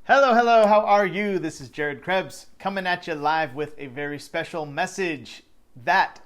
Hello, hello, how are you? This is Jared Krebs coming at you live with a very special message that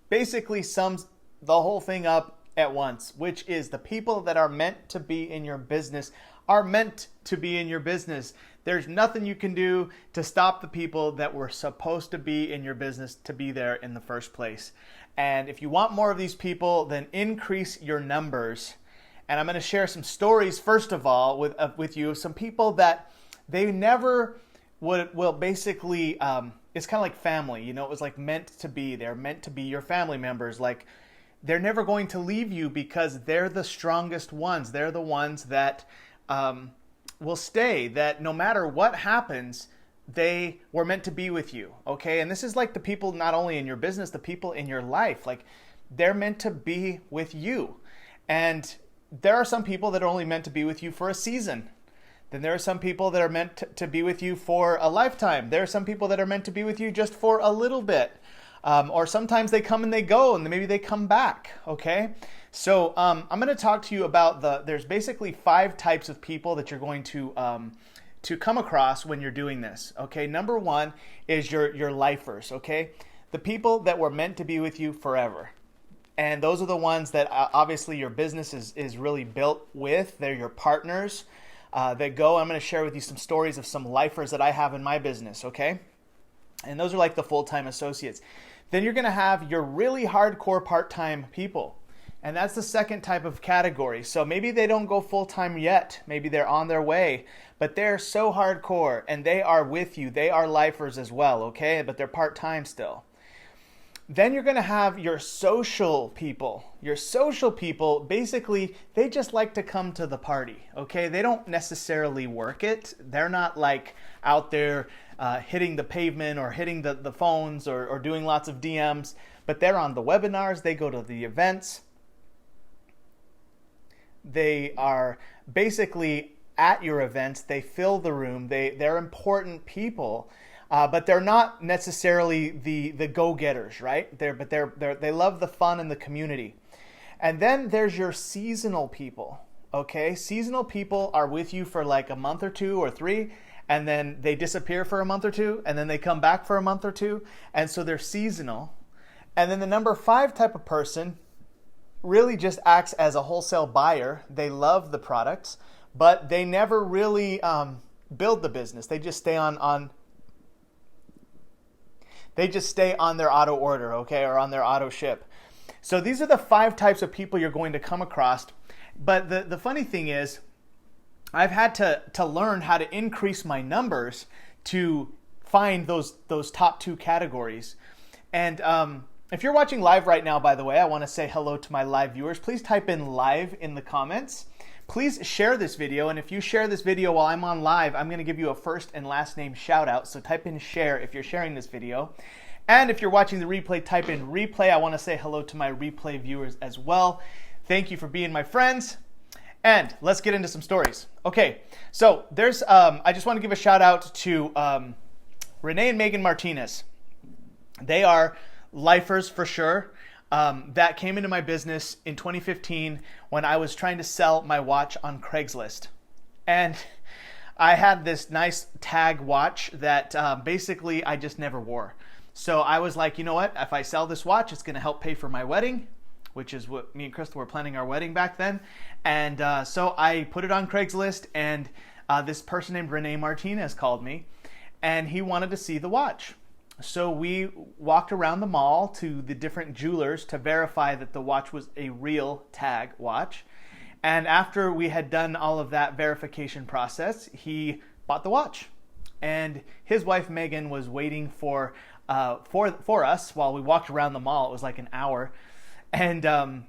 basically sums the whole thing up at once, which is the people that are meant to be in your business are meant to be in your business. There's nothing you can do to stop the people that were supposed to be in your business to be there in the first place. And if you want more of these people, then increase your numbers. And I'm going to share some stories, first of all, with you, some people that they never will basically, it's kind of like family, you know, it was like meant to be. They're meant to be your family members. Like they're never going to leave you because they're the strongest ones. They're the ones that will stay, that no matter what happens, they were meant to be with you, okay? And this is like the people not only in your business, the people in your life, like they're meant to be with you. And there are some people that are only meant to be with you for a season. Then there are some people that are meant to be with you for a lifetime. There are some people that are meant to be with you just for a little bit. Or sometimes they come and they go and maybe they come back, okay? So I'm going to talk to you about there's basically 5 types of people that you're going to come across when you're doing this, okay? Number 1 is your lifers, okay? The people that were meant to be with you forever. And those are the ones that obviously your business is really built with. They're your partners that go. I'm going to share with you some stories of some lifers that I have in my business, okay? And those are like the full-time associates. Then you're going to have your really hardcore part-time people. And that's the second type of category. So maybe they don't go full-time yet. Maybe they're on their way. But they're so hardcore and they are with you. They are lifers as well, okay? But they're part-time still. Then you're going to have your social people. Your social people, basically, they just like to come to the party, okay? They don't necessarily work it. They're not like out there hitting the pavement or hitting the phones or doing lots of DMs, but they're on the webinars. They go to the events. They are basically at your events. They fill the room. They're important people. But they're not necessarily the go-getters, right? They love the fun and the community. And then there's your seasonal people, okay? Seasonal people are with you for like a month or 2 or 3, and then they disappear for a month or 2, and then they come back for a month or 2, and so they're seasonal. And then the number 5 type of person really just acts as a wholesale buyer. They love the products, but they never really build the business. They just stay on their auto order, okay, or on their auto ship. So these are the 5 types of people you're going to come across. But the funny thing is, I've had to learn how to increase my numbers to find those top 2 categories. And if you're watching live right now, by the way, I want to say hello to my live viewers. Please type in live in the comments. Please share this video, and if you share this video while I'm on live, I'm going to give you a first and last name shout out. So type in share if you're sharing this video. And if you're watching the replay, type in replay. I want to say hello to my replay viewers as well. Thank you for being my friends. And let's get into some stories. Okay, so there's I just want to give a shout out to Renee and Megan Martinez. They are lifers for sure. That came into my business in 2015 when I was trying to sell my watch on Craigslist. And I had this nice tag watch that basically I just never wore. So I was like, you know what? If I sell this watch, it's going to help pay for my wedding, which is what me and Crystal were planning our wedding back then. And so I put it on Craigslist, and this person named Renee Martinez called me, and he wanted to see the watch. So we walked around the mall to the different jewelers to verify that the watch was a real tag watch. And after we had done all of that verification process, he bought the watch. And his wife Megan was waiting for us while we walked around the mall. It was like an hour. And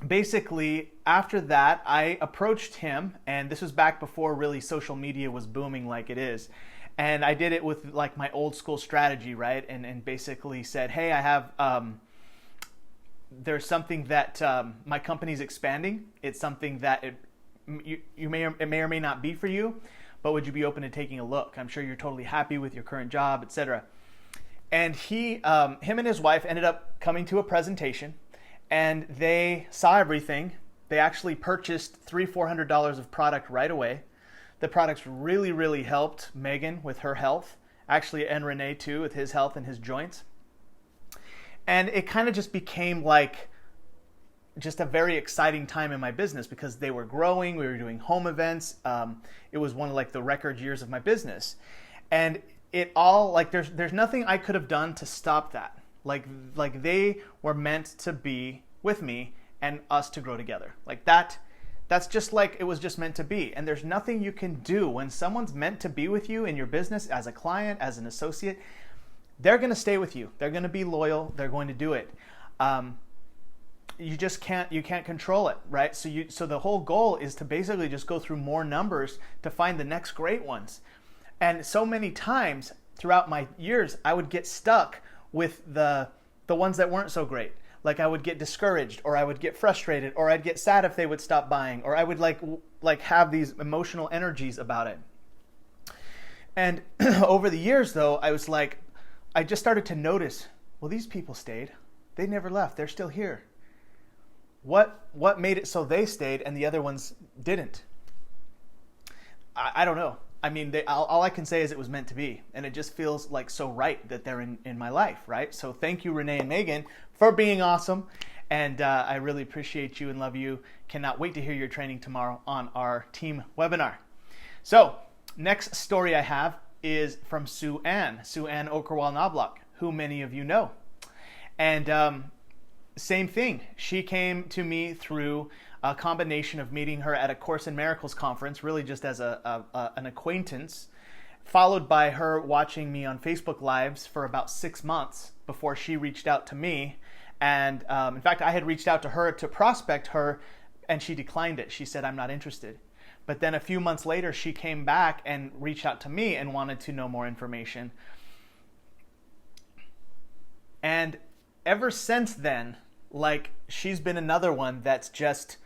basically after that, I approached him, and this was back before really social media was booming like it is. And I did it with like my old school strategy, right? And basically said, hey, I have, there's something that my company's expanding. It's something that it may or may not be for you, but would you be open to taking a look? I'm sure you're totally happy with your current job, etc. And him and his wife ended up coming to a presentation, and they saw everything. They actually purchased $300-400 of product right away. The products really, really helped Megan with her health, actually, and Renee too with his health and his joints. And it kind of just became like just a very exciting time in my business because they were growing. We were doing home events. It was one of like the record years of my business. And it all like there's nothing I could have done to stop that. Like they were meant to be with me and us to grow together. Like that's just like it was just meant to be. And there's nothing you can do when someone's meant to be with you in your business as a client, as an associate. They're going to stay with you. They're going to be loyal. They're going to do it. You just can't control it, right? So the whole goal is to basically just go through more numbers to find the next great ones. And so many times throughout my years, I would get stuck with the ones that weren't so great. Like I would get discouraged, or I would get frustrated, or I'd get sad if they would stop buying, or I would like have these emotional energies about it. And over the years though, I was like, I just started to notice, well, these people stayed. They never left. They're still here. What made it so they stayed and the other ones didn't? I don't know. I mean, all I can say is it was meant to be. And it just feels like so right that they're in my life, right? So thank you, Renee and Megan, for being awesome. And I really appreciate you and love you. Cannot wait to hear your training tomorrow on our team webinar. So next story I have is from Sue Ann Okerwal Knobloch, who many of you know. And same thing. She came to me through a combination of meeting her at a Course in Miracles conference, really just as an acquaintance, followed by her watching me on Facebook Lives for about 6 months before she reached out to me. And in fact, I had reached out to her to prospect her, and she declined it. She said, I'm not interested. But then a few months later, she came back and reached out to me and wanted to know more information. And ever since then, like, she's been another one that's just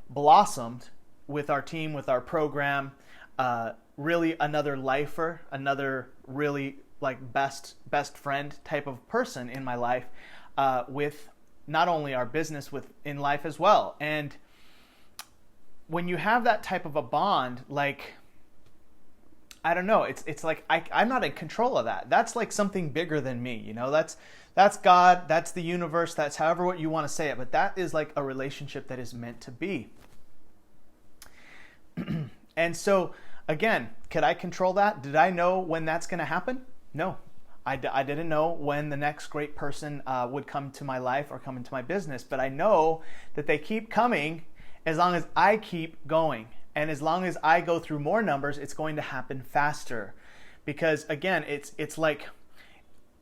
blossomed with our team, with our program. Really another lifer, another really like best friend type of person in my life, with not only our business, with in life as well. And when you have that type of a bond, like, I don't know, it's like I'm not in control of that. That's like something bigger than me, you know. That's God, that's the universe, that's however what you want to say it, but that is like a relationship that is meant to be. And so, again, could I control that? Did I know when that's going to happen? No. I didn't know when the next great person would come to my life or come into my business, but I know that they keep coming as long as I keep going. And as long as I go through more numbers, it's going to happen faster. Because, again, it's like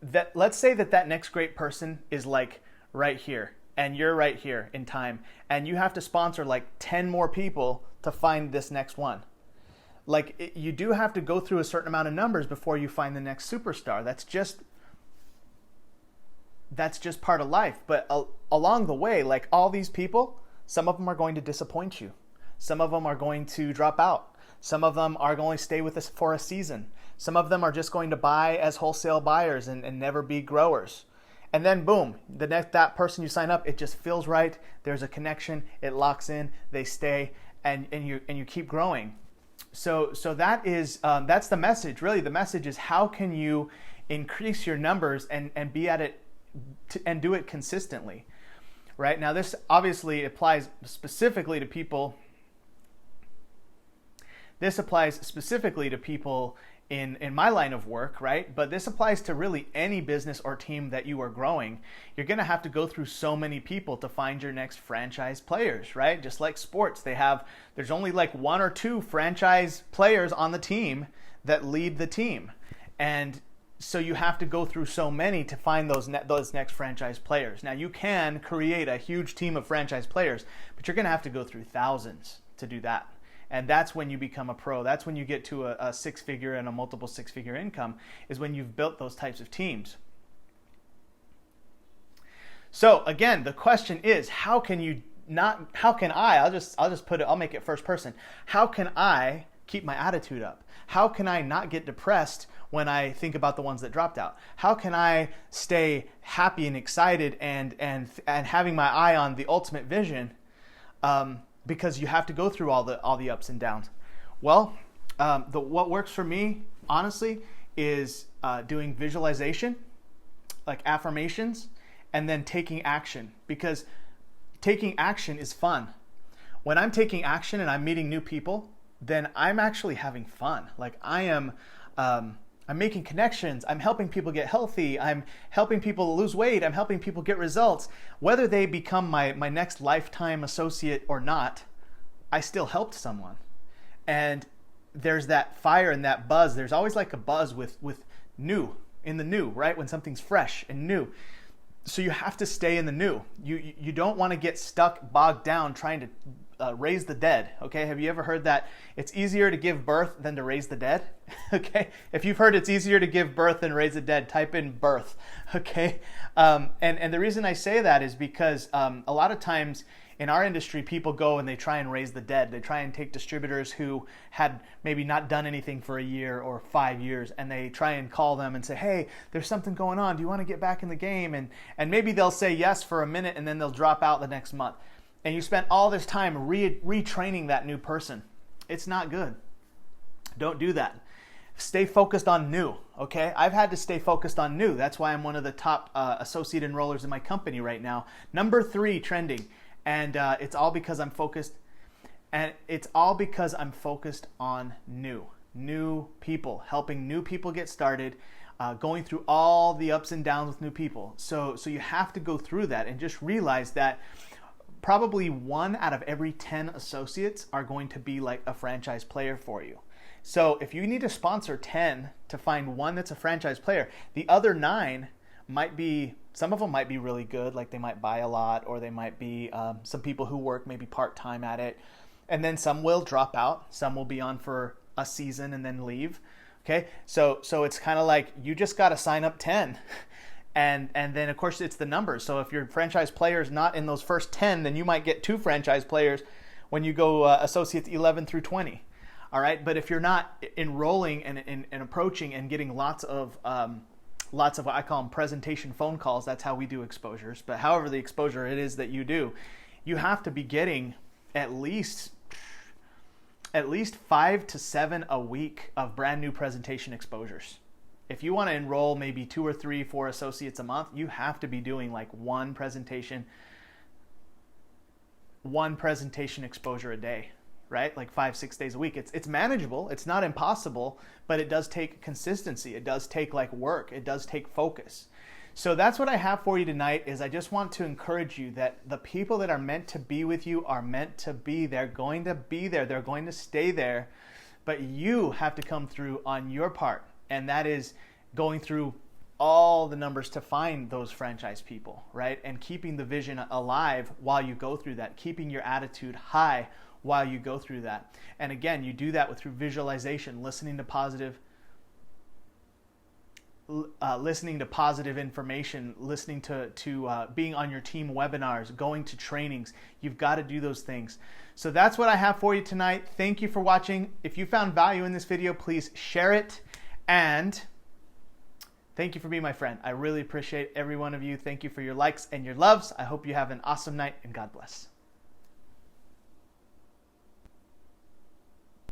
that. Let's say that next great person is like right here, and you're right here in time, and you have to sponsor like 10 more people to find this next one. Like, you do have to go through a certain amount of numbers before you find the next superstar. That's just part of life. But along the way, like all these people, some of them are going to disappoint you. Some of them are going to drop out. Some of them are going to stay with us for a season. Some of them are just going to buy as wholesale buyers and never be growers. And then boom, that person you sign up, it just feels right. There's a connection. It locks in. They stay, and you keep growing. So that is that's the message. Really, the message is how can you increase your numbers and be at it and do it consistently, right? Now, this obviously applies specifically to people. This applies specifically to people in my line of work, right? But this applies to really any business or team that you are growing. You're going to have to go through so many people to find your next franchise players, right? Just like sports, there's only like 1 or 2 franchise players on the team that lead the team. And so you have to go through so many to find those next franchise players. Now, you can create a huge team of franchise players, but you're going to have to go through thousands to do that. And that's when you become a pro. That's when you get to a 6-figure and a multiple 6-figure income, is when you've built those types of teams. So again, the question is, how can I, I'll make it first person. How can I keep my attitude up? How can I not get depressed when I think about the ones that dropped out? How can I stay happy and excited and having my eye on the ultimate vision? Because you have to go through all the ups and downs. Well, what works for me, honestly, is doing visualization, like affirmations, and then taking action, because taking action is fun. When I'm taking action and I'm meeting new people, then I'm actually having fun. Like I'm making connections. I'm helping people get healthy. I'm helping people lose weight. I'm helping people get results. Whether they become my next lifetime associate or not, I still helped someone. And there's that fire and that buzz. There's always like a buzz with new, in the new, right? When something's fresh and new. So you have to stay in the new. You don't want to get stuck, bogged down trying to raise the dead. Okay, have you ever heard that it's easier to give birth than to raise the dead? Okay, if you've heard it's easier to give birth than raise the dead, type in birth. Okay, and the reason I say that is because a lot of times in our industry, people go and they try and raise the dead. They try and take distributors who had maybe not done anything for a year or 5 years, and they try and call them and say, hey, there's something going on. Do you want to get back in the game? And maybe they'll say yes for a minute, and then they'll drop out the next month. And you spent all this time retraining that new person. It's not good. Don't do that. Stay focused on new, okay? I've had to stay focused on new. That's why I'm one of the top associate enrollers in my company right now. Number 3 trending. And it's all because I'm focused. And it's all because I'm focused on new people, helping new people get started, going through all the ups and downs with new people. So you have to go through that and just realize that probably 1 out of every 10 associates are going to be like a franchise player for you. So if you need to sponsor 10 to find 1 that's a franchise player, the other 9 might be, some of them might be really good, like they might buy a lot, or they might be some people who work maybe part-time at it. And then some will drop out. Some will be on for a season and then leave. Okay, so it's kind of like you just got to sign up 10. And then, of course, it's the numbers. So if your franchise player is not in those first 10, then you might get 2 franchise players when you go associates 11 through 20. All right, but if you're not enrolling and approaching and getting lots of what I call them presentation phone calls, that's how we do exposures. But however the exposure it is that you do, you have to be getting at least 5 to 7 a week of brand new presentation exposures. If you want to enroll maybe 2 or 3, 4 associates a month, you have to be doing like one presentation exposure a day, right? Like 5, 6 days a week. It's manageable. It's not impossible, but it does take consistency. It does take like work. It does take focus. So that's what I have for you tonight. Is I just want to encourage you that the people that are meant to be with you are meant to be. They're going to be there. They're going to stay there. But you have to come through on your part. And that is going through all the numbers to find those franchise people, right? And keeping the vision alive while you go through that, keeping your attitude high while you go through that. And again, you do that through visualization, listening to positive information, listening to being on your team webinars, going to trainings. You've got to do those things. So that's what I have for you tonight. Thank you for watching. If you found value in this video, please share it. And thank you for being my friend. I really appreciate every one of you. Thank you for your likes and your loves. I hope you have an awesome night, and God bless.